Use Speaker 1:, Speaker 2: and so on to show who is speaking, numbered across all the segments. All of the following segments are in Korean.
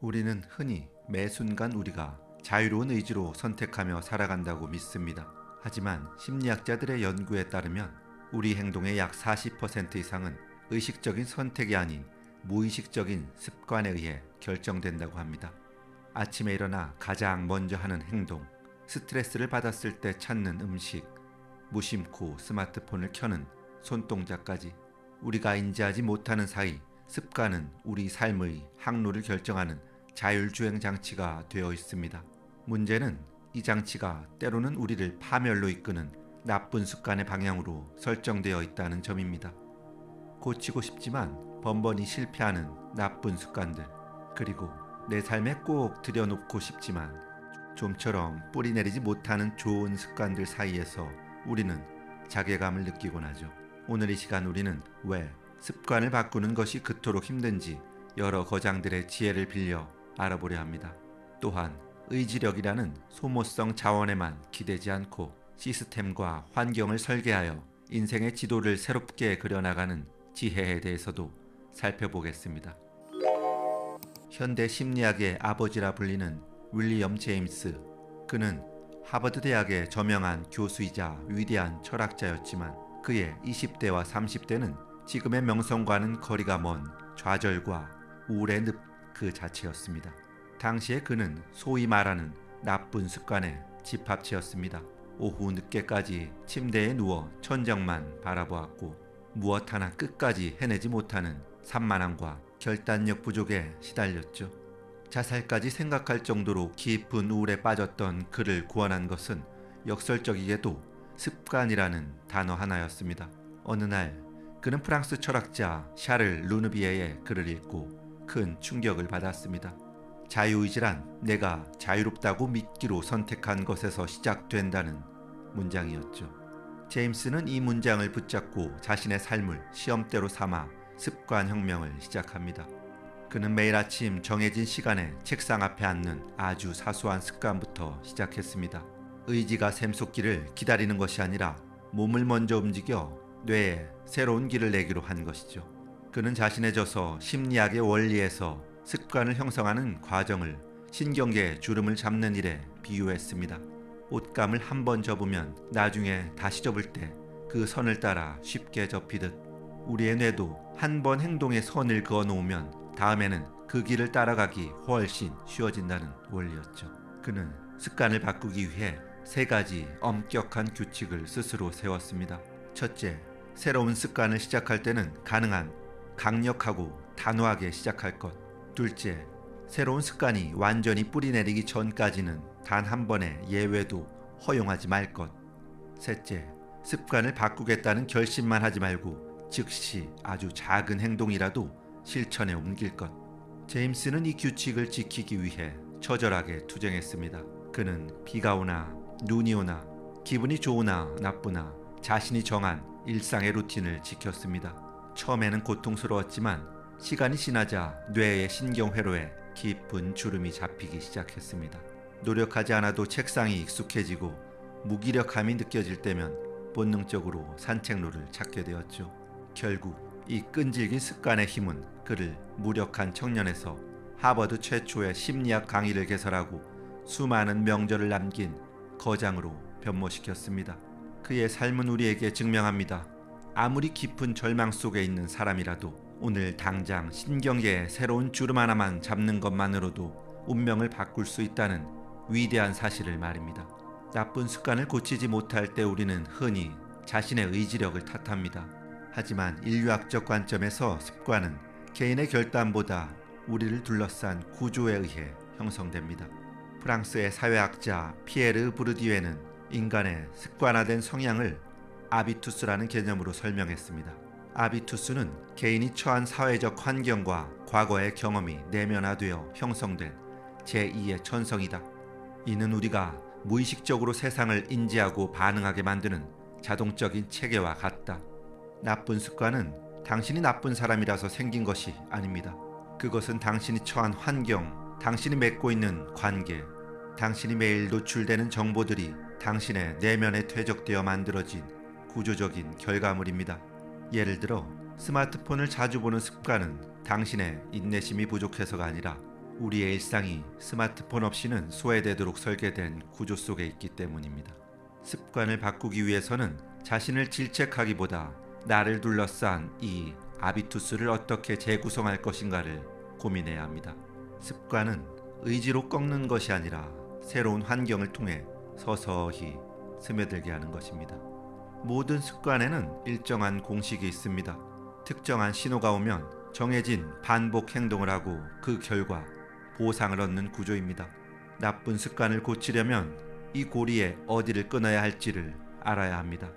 Speaker 1: 우리는 흔히 매 순간 우리가 자유로운 의지로 선택하며 살아간다고 믿습니다. 하지만 심리학자들의 연구에 따르면 우리 행동의 약 40% 이상은 의식적인 선택이 아닌 무의식적인 습관에 의해 결정된다고 합니다. 아침에 일어나 가장 먼저 하는 행동, 스트레스를 받았을 때 찾는 음식, 무심코 스마트폰을 켜는 손동작까지 우리가 인지하지 못하는 사이 습관은 우리 삶의 항로를 결정하는 자율주행 장치가 되어 있습니다. 문제는 이 장치가 때로는 우리를 파멸로 이끄는 나쁜 습관의 방향으로 설정되어 있다는 점입니다. 고치고 싶지만 번번이 실패하는 나쁜 습관들, 그리고 내 삶에 꼭 들여놓고 싶지만 좀처럼 뿌리내리지 못하는 좋은 습관들 사이에서 우리는 자괴감을 느끼곤 하죠. 오늘 이 시간 우리는 왜 습관을 바꾸는 것이 그토록 힘든지 여러 거장들의 지혜를 빌려 알아보려 합니다. 또한 의지력이라는 소모성 자원에만 기대지 않고 시스템과 환경을 설계하여 인생의 지도를 새롭게 그려나가는 지혜에 대해서도 살펴보겠습니다. 현대 심리학의 아버지라 불리는 윌리엄 제임스, 그는 하버드 대학의 저명한 교수이자 위대한 철학자였지만 그의 20대와 30대는 지금의 명성과는 거리가 먼 좌절과 우울의 늪 그 자체였습니다. 당시에 그는 소위 말하는 나쁜 습관의 집합체였습니다. 오후 늦게까지 침대에 누워 천장만 바라보았고 무엇 하나 끝까지 해내지 못하는 산만함과 결단력 부족에 시달렸죠. 자살까지 생각할 정도로 깊은 우울에 빠졌던 그를 구원한 것은 역설적이게도 습관이라는 단어 하나였습니다. 어느 날 그는 프랑스 철학자 샤를 르누비에의 글을 읽고 큰 충격을 받았습니다. 자유의지란 내가 자유롭다고 믿기로 선택한 것에서 시작된다는 문장이었죠. 제임스는 이 문장을 붙잡고 자신의 삶을 시험대로 삼아 습관혁명을 시작합니다. 그는 매일 아침 정해진 시간에 책상 앞에 앉는 아주 사소한 습관부터 시작했습니다. 의지가 샘솟기를 기다리는 것이 아니라 몸을 먼저 움직여 뇌에 새로운 길을 내기로 한 것이죠. 그는 자신의 저서 심리학의 원리에서 습관을 형성하는 과정을 신경계의 주름을 잡는 일에 비유했습니다. 옷감을 한 번 접으면 나중에 다시 접을 때 그 선을 따라 쉽게 접히듯 우리의 뇌도 한 번 행동의 선을 그어 놓으면 다음에는 그 길을 따라가기 훨씬 쉬워진다는 원리였죠. 그는 습관을 바꾸기 위해 3가지 엄격한 규칙을 스스로 세웠습니다. 첫째, 새로운 습관을 시작할 때는 가능한 강력하고 단호하게 시작할 것. 둘째, 새로운 습관이 완전히 뿌리내리기 전까지는 단 한 번의 예외도 허용하지 말 것. 셋째, 습관을 바꾸겠다는 결심만 하지 말고 즉시 아주 작은 행동이라도 실천에 옮길 것. 제임스는 이 규칙을 지키기 위해 처절하게 투쟁했습니다. 그는 비가 오나 눈이 오나 기분이 좋으나 나쁘나 자신이 정한 일상의 루틴을 지켰습니다. 처음에는 고통스러웠지만 시간이 지나자 뇌의 신경회로에 깊은 주름이 잡히기 시작했습니다. 노력하지 않아도 책상이 익숙해지고 무기력함이 느껴질 때면 본능적으로 산책로를 찾게 되었죠. 결국 이 끈질긴 습관의 힘은 그를 무력한 청년에서 하버드 최초의 심리학 강의를 개설하고 수많은 명절을 남긴 거장으로 변모시켰습니다. 그의 삶은 우리에게 증명합니다. 아무리 깊은 절망 속에 있는 사람이라도 오늘 당장 신경계에 새로운 주름 하나만 잡는 것만으로도 운명을 바꿀 수 있다는 위대한 사실을 말입니다. 나쁜 습관을 고치지 못할 때 우리는 흔히 자신의 의지력을 탓합니다. 하지만 인류학적 관점에서 습관은 개인의 결단보다 우리를 둘러싼 구조에 의해 형성됩니다. 프랑스의 사회학자 피에르 부르디에는 인간의 습관화된 성향을 아비투스라는 개념으로 설명했습니다. 아비투스는 개인이 처한 사회적 환경과 과거의 경험이 내면화되어 형성된 제2의 천성이다. 이는 우리가 무의식적으로 세상을 인지하고 반응하게 만드는 자동적인 체계와 같다. 나쁜 습관은 당신이 나쁜 사람이라서 생긴 것이 아닙니다. 그것은 당신이 처한 환경, 당신이 맺고 있는 관계, 당신이 매일 노출되는 정보들이 당신의 내면에 퇴적되어 만들어진 구조적인 결과물입니다. 예를 들어 스마트폰을 자주 보는 습관은 당신의 인내심이 부족해서가 아니라 우리의 일상이 스마트폰 없이는 소외되도록 설계된 구조 속에 있기 때문입니다. 습관을 바꾸기 위해서는 자신을 질책하기보다 나를 둘러싼 이 아비투스를 어떻게 재구성할 것인가를 고민해야 합니다. 습관은 의지로 꺾는 것이 아니라 새로운 환경을 통해 서서히 스며들게 하는 것입니다. 모든 습관에는 일정한 공식이 있습니다. 특정한 신호가 오면 정해진 반복 행동을 하고 그 결과 보상을 얻는 구조입니다. 나쁜 습관을 고치려면 이 고리에 어디를 끊어야 할지를 알아야 합니다.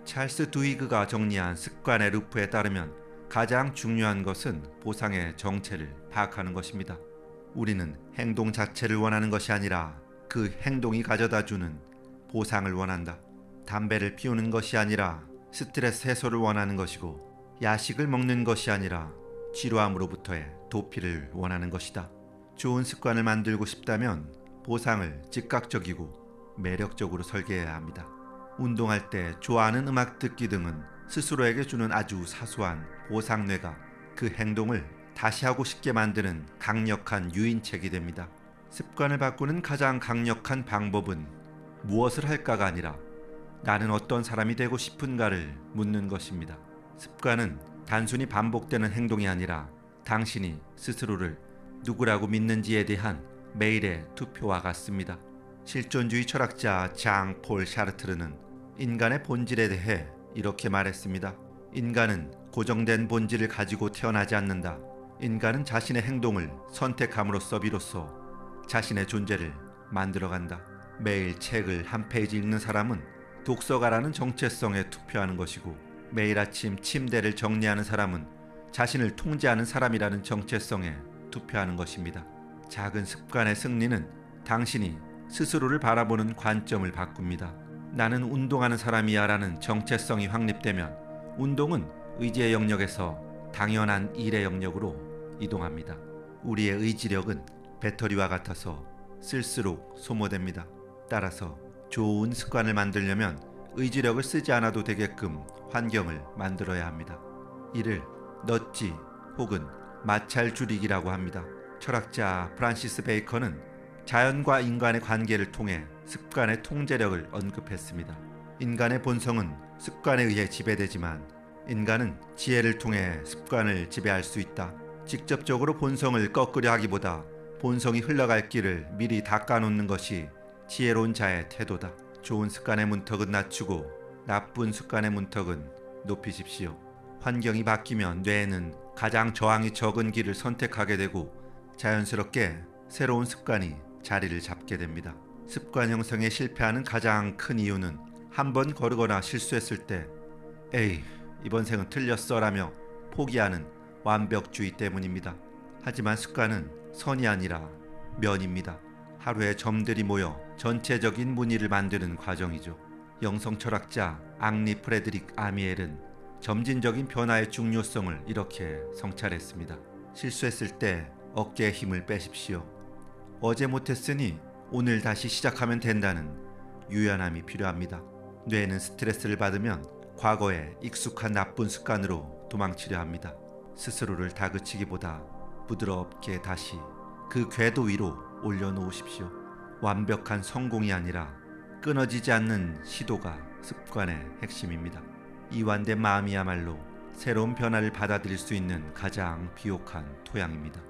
Speaker 1: 찰스 두히그가 정리한 습관의 루프에 따르면 가장 중요한 것은 보상의 정체를 파악하는 것입니다. 우리는 행동 자체를 원하는 것이 아니라 그 행동이 가져다주는 보상을 원한다. 담배를 피우는 것이 아니라 스트레스 해소를 원하는 것이고, 야식을 먹는 것이 아니라 지루함으로부터의 도피를 원하는 것이다. 좋은 습관을 만들고 싶다면 보상을 즉각적이고 매력적으로 설계해야 합니다. 운동할 때 좋아하는 음악 듣기 등은 스스로에게 주는 아주 사소한 보상뇌가 그 행동을 다시 하고 싶게 만드는 강력한 유인책이 됩니다. 습관을 바꾸는 가장 강력한 방법은 무엇을 할까가 아니라 나는 어떤 사람이 되고 싶은가를 묻는 것입니다. 습관은 단순히 반복되는 행동이 아니라 당신이 스스로를 누구라고 믿는지에 대한 매일의 투표와 같습니다. 실존주의 철학자 장 폴 샤르트르는 인간의 본질에 대해 이렇게 말했습니다. 인간은 고정된 본질을 가지고 태어나지 않는다. 인간은 자신의 행동을 선택함으로써 비로소 자신의 존재를 만들어간다. 매일 책을 한 페이지 읽는 사람은 독서가라는 정체성에 투표하는 것이고, 매일 아침 침대를 정리하는 사람은 자신을 통제하는 사람이라는 정체성에 투표하는 것입니다. 작은 습관의 승리는 당신이 스스로를 바라보는 관점을 바꿉니다. 나는 운동하는 사람이야 라는 정체성이 확립되면 운동은 의지의 영역에서 당연한 일의 영역으로 이동합니다. 우리의 의지력은 배터리와 같아서 쓸수록 소모됩니다. 따라서 좋은 습관을 만들려면 의지력을 쓰지 않아도 되게끔 환경을 만들어야 합니다. 이를 넛지 혹은 마찰 줄이기라고 합니다. 철학자 프란시스 베이컨은 자연과 인간의 관계를 통해 습관의 통제력을 언급했습니다. 인간의 본성은 습관에 의해 지배되지만 인간은 지혜를 통해 습관을 지배할 수 있다. 직접적으로 본성을 꺾으려 하기보다 본성이 흘러갈 길을 미리 닦아놓는 것이 지혜로운 자의 태도다. 좋은 습관의 문턱은 낮추고 나쁜 습관의 문턱은 높이십시오. 환경이 바뀌면 뇌에는 가장 저항이 적은 길을 선택하게 되고 자연스럽게 새로운 습관이 자리를 잡게 됩니다. 습관 형성에 실패하는 가장 큰 이유는 한 번 거르거나 실수했을 때 에이 이번 생은 틀렸어 라며 포기하는 완벽주의 때문입니다. 하지만 습관은 선이 아니라 면입니다. 하루의 점들이 모여 전체적인 무늬를 만드는 과정이죠. 영성 철학자 앙리 프레드릭 아미엘은 점진적인 변화의 중요성을 이렇게 성찰했습니다. 실수했을 때 어깨에 힘을 빼십시오. 어제 못했으니 오늘 다시 시작하면 된다는 유연함이 필요합니다. 뇌는 스트레스를 받으면 과거의 익숙한 나쁜 습관으로 도망치려 합니다. 스스로를 다그치기보다 부드럽게 다시 그 궤도 위로 올려놓으십시오. 완벽한 성공이 아니라 끊어지지 않는 시도가 습관의 핵심입니다. 이완된 마음이야말로 새로운 변화를 받아들일 수 있는 가장 비옥한 토양입니다.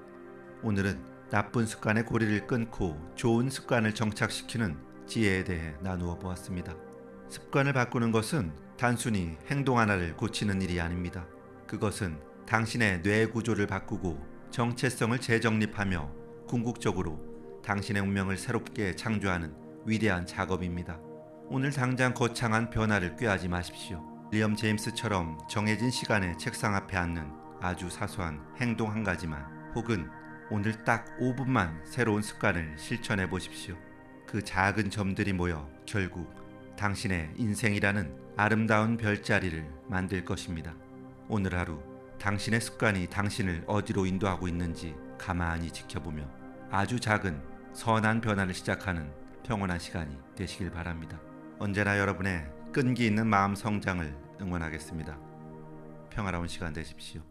Speaker 1: 오늘은 나쁜 습관의 고리를 끊고 좋은 습관을 정착시키는 지혜에 대해 나누어 보았습니다. 습관을 바꾸는 것은 단순히 행동 하나를 고치는 일이 아닙니다. 그것은 당신의 뇌 구조를 바꾸고 정체성을 재정립하며 궁극적으로 당신의 운명을 새롭게 창조하는 위대한 작업입니다. 오늘 당장 거창한 변화를 꾀하지 마십시오. 리엄 제임스처럼 정해진 시간에 책상 앞에 앉는 아주 사소한 행동 한 가지만, 혹은 오늘 딱 5분만 새로운 습관을 실천해 보십시오. 그 작은 점들이 모여 결국 당신의 인생이라는 아름다운 별자리를 만들 것입니다. 오늘 하루 당신의 습관이 당신을 어디로 인도하고 있는지 가만히 지켜보며 아주 작은 선한 변화를 시작하는 평온한 시간이 되시길 바랍니다. 언제나 여러분의 끈기 있는 마음 성장을 응원하겠습니다. 평화로운 시간 되십시오.